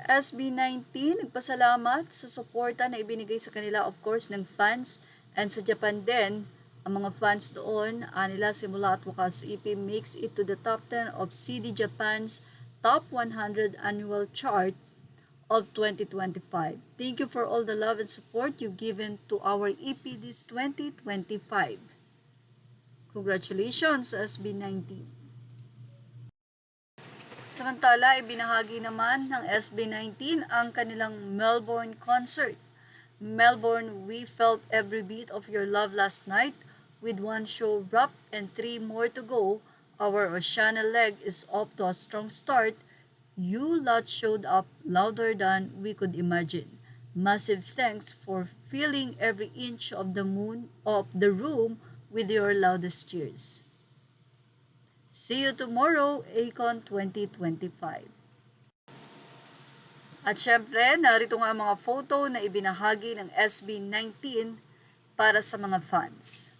SB19 nagpasalamat sa suporta na ibinigay sa kanila, of course, ng fans, and sa Japan din. Ang mga fans doon, nila simula at wakas, EP makes it to the top 10 of CD Japan's Top 100 Annual Chart of 2025. Thank you for all the love and support you've given to our EP this 2025. Congratulations, SB19. Samantala, ibinahagi naman ng SB19 ang kanilang Melbourne concert. Melbourne, we felt every beat of your love last night. With one show wrapped and 3 more to go, our Oceania leg is off to a strong start. You lot showed up louder than we could imagine. Massive thanks for filling every inch of the room with your loudest cheers. See you tomorrow, Acon 2025. At syempre, narito nga ang mga photo na ibinahagi ng SB19 para sa mga fans.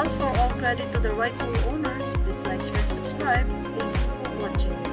So all credit to the rightful owners. Please like, share, and subscribe. Thank you for watching.